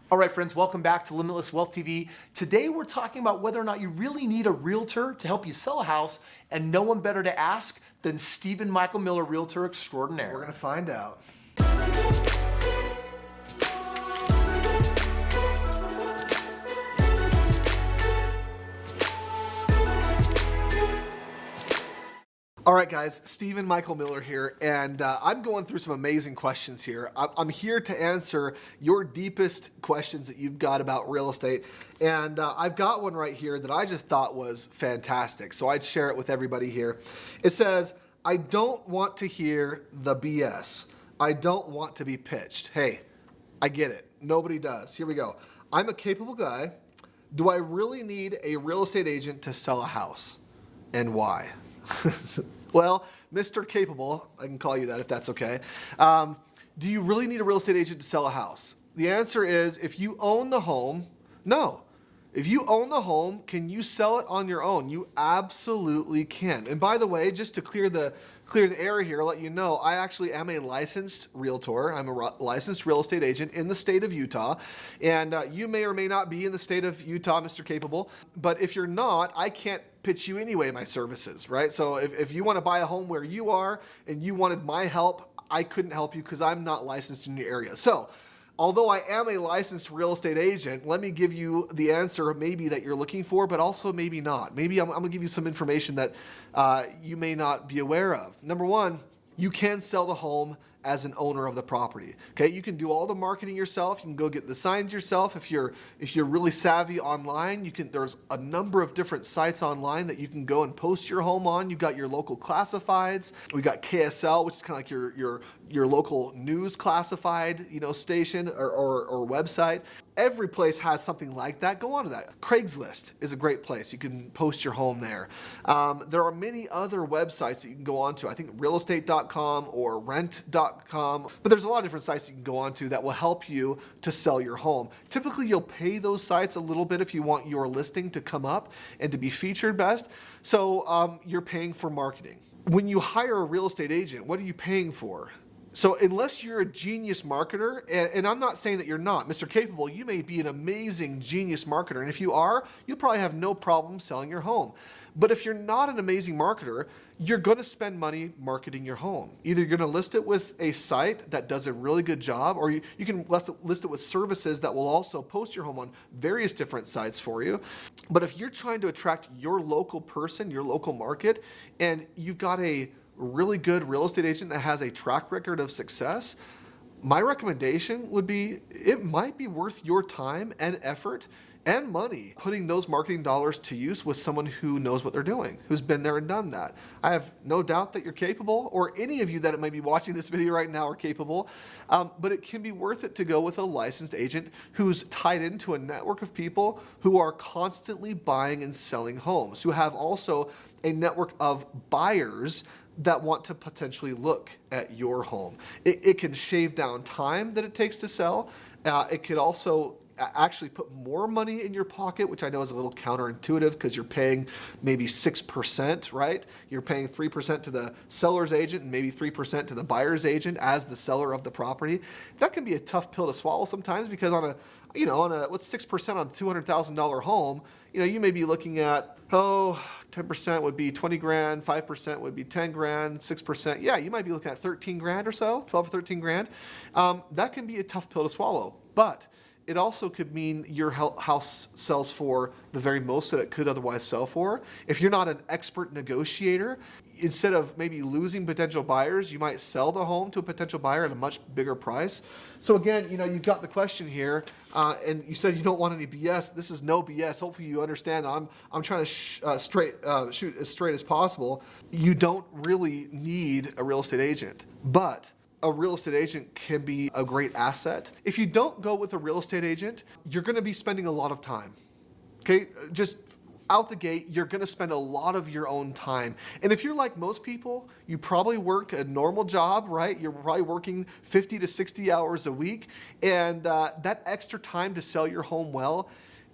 All right, friends, welcome back to Limitless Wealth TV. Today, we're talking about whether or not you really need a realtor to help you sell a house, and no one better to ask than Stephen Michael Miller, Realtor Extraordinaire. We're going to find out. All right, guys, Stephen Michael Miller here, and I'm going through some amazing questions here. I'm here to answer your deepest questions that you've got about real estate, and I've got one right here that I just thought was fantastic, so I'd share it with everybody here. It says, I don't want to hear the BS. I don't want to be pitched. Hey, I get it. Nobody does. Here we go. I'm a capable guy. Do I really need a real estate agent to sell a house? And why? Well, Mr. Capable, I can call you that if that's okay. Do you really need a real estate agent to sell a house? The answer is, if you own the home, no. If you own the home, can you sell it on your own? You absolutely can. And by the way, just to clear the air here, I'll let you know, I actually am a licensed realtor. I'm a licensed real estate agent in the state of Utah. And you may or may not be in the state of Utah, Mr. Capable. But if you're not, I can't pitch you anyway my services, right? So if you want to buy a home where you are and you wanted my help, I couldn't help you because I'm not licensed in your area. So although I am a licensed real estate agent, let me give you the answer maybe that you're looking for, but also maybe not. Maybe I'm going to give you some information that you may not be aware of. Number one, you can sell the home as an owner of the property. Okay, you can do all the marketing yourself. You can go get the signs yourself. If you're really savvy online, there's a number of different sites online that you can go and post your home on. You've got your local classifieds. We got KSL, which is kind of like your local news classified, station or website. Every place has something like that. Go on to that. Craigslist is a great place. You can post your home there. There are many other websites that you can go on to. I think realestate.com or rent.com. But there's a lot of different sites you can go on to that will help you to sell your home. Typically, you'll pay those sites a little bit if you want your listing to come up and to be featured best. So you're paying for marketing. When you hire a real estate agent, what are you paying for? So unless you're a genius marketer, and I'm not saying that you're not, Mr. Capable, you may be an amazing genius marketer, and if you are, you probably have no problem selling your home. But if you're not an amazing marketer, you're going to spend money marketing your home. Either you're going to list it with a site that does a really good job, or you can list it with services that will also post your home on various different sites for you. But if you're trying to attract your local person, your local market, and you've got a really good real estate agent that has a track record of success, my recommendation would be it might be worth your time and effort and money putting those marketing dollars to use with someone who knows what they're doing, who's been there and done that. I have no doubt that you're capable, or any of you that might be watching this video right now are capable, but it can be worth it to go with a licensed agent who's tied into a network of people who are constantly buying and selling homes, who have also a network of buyers that want to potentially look at your home. It can shave down time that it takes to sell. It could also actually put more money in your pocket, which I know is a little counterintuitive because you're paying maybe 6%, right? You're paying 3% to the seller's agent and maybe 3% to the buyer's agent as the seller of the property. That can be a tough pill to swallow sometimes, because on a what's 6% on a $200,000 home, you may be looking at, 10% would be 20 grand, 5% would be 10 grand, 6%. Yeah, you might be looking at 13 grand or so, 12 or 13 grand. That can be a tough pill to swallow, but it also could mean your house sells for the very most that it could otherwise sell for. If you're not an expert negotiator, instead of maybe losing potential buyers, you might sell the home to a potential buyer at a much bigger price. So again, you've got the question here, and you said you don't want any BS. This is no BS. Hopefully you understand. I'm trying to shoot as straight as possible. You don't really need a real estate agent, but a real estate agent can be a great asset. If you don't go with a real estate agent, you're going to be spending a lot of time. Okay, just out the gate, you're going to spend a lot of your own time. And if you're like most people, you probably work a normal job, right? You're probably working 50 to 60 hours a week. And that extra time to sell your home well,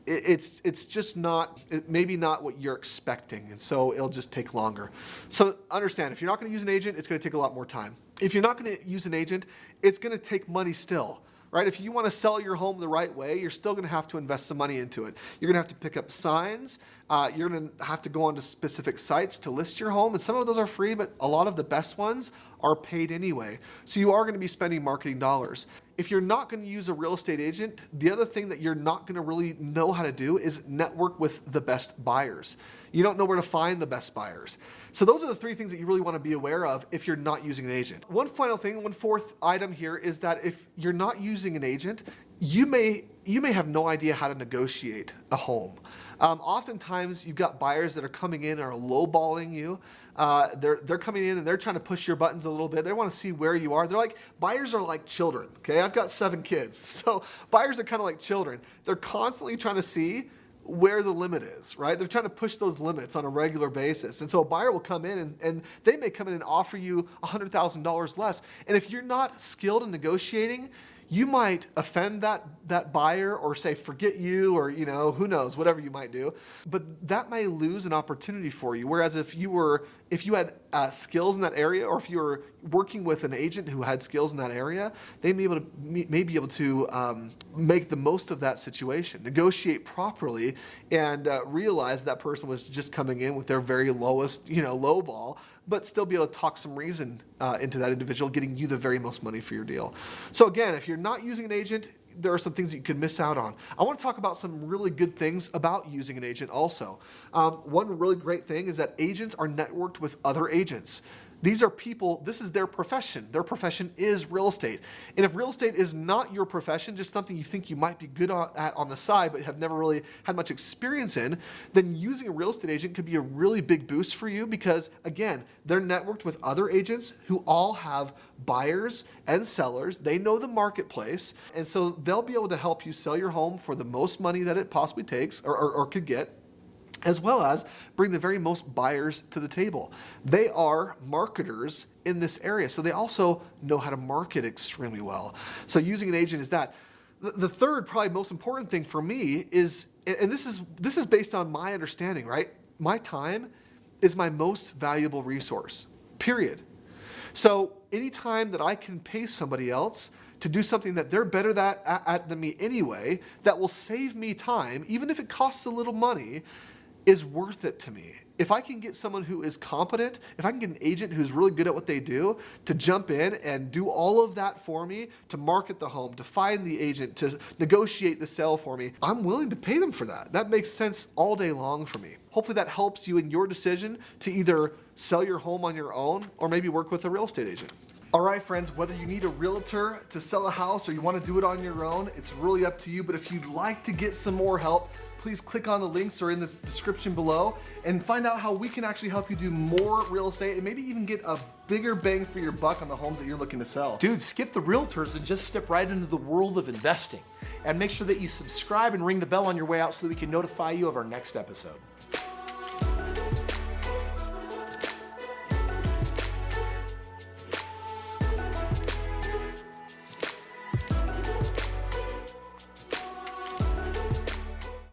it's just not, maybe not what you're expecting. And so it'll just take longer. So understand, if you're not going to use an agent, it's going to take a lot more time. If you're not going to use an agent, it's going to take money still. right? If you want to sell your home the right way, you're still going to have to invest some money into it. You're going to have to pick up signs. You're going to have to go onto specific sites to list your home. And some of those are free, but a lot of the best ones are paid anyway. So you are going to be spending marketing dollars. If you're not going to use a real estate agent, the other thing that you're not going to really know how to do is network with the best buyers. You don't know where to find the best buyers. So those are the three things that you really want to be aware of if you're not using an agent. One final thing, one fourth item here is that if you're not using an agent, you may have no idea how to negotiate a home. Oftentimes you've got buyers that are coming in and are lowballing you. They're coming in and they're trying to push your buttons a little bit. They want to see where you are. Buyers are like children. Okay, I've got 7 kids, so buyers are kind of like children. They're constantly trying to see where the limit is, right? They're trying to push those limits on a regular basis. And so a buyer will come in and they may come in and offer you $100,000 less. And if you're not skilled in negotiating, you might offend that buyer or say, forget you, or, who knows, whatever you might do. But that may lose an opportunity for you. Whereas if you had skills in that area, or if you were working with an agent who had skills in that area, they may be able to make the most of that situation, negotiate properly, and realize that person was just coming in with their very lowest, low ball, but still be able to talk some reason into that individual, getting you the very most money for your deal. So again, if you're not using an agent, there are some things that you could miss out on. I want to talk about some really good things about using an agent also. One really great thing is that agents are networked with other agents. These are people, this is their profession. Their profession is real estate. And if real estate is not your profession, just something you think you might be good at on the side, but have never really had much experience in, then using a real estate agent could be a really big boost for you because, again, they're networked with other agents who all have buyers and sellers. They know the marketplace. And so they'll be able to help you sell your home for the most money that it possibly takes or could get, as well as bring the very most buyers to the table. They are marketers in this area, so they also know how to market extremely well. So using an agent is that. The third, probably most important thing for me is, and this is based on my understanding, right? My time is my most valuable resource, period. So anytime that I can pay somebody else to do something that they're better at than me anyway, that will save me time, even if it costs a little money, is worth it to me. If I can get someone who is competent, if I can get an agent who's really good at what they do to jump in and do all of that for me, to market the home, to find the agent, to negotiate the sale for me, I'm willing to pay them for that. That makes sense all day long for me. Hopefully that helps you in your decision to either sell your home on your own or maybe work with a real estate agent. All right, friends, whether you need a realtor to sell a house or you want to do it on your own, it's really up to you. But if you'd like to get some more help, please click on the links or in the description below and find out how we can actually help you do more real estate and maybe even get a bigger bang for your buck on the homes that you're looking to sell. Dude, skip the realtors and just step right into the world of investing. And make sure that you subscribe and ring the bell on your way out so that we can notify you of our next episode.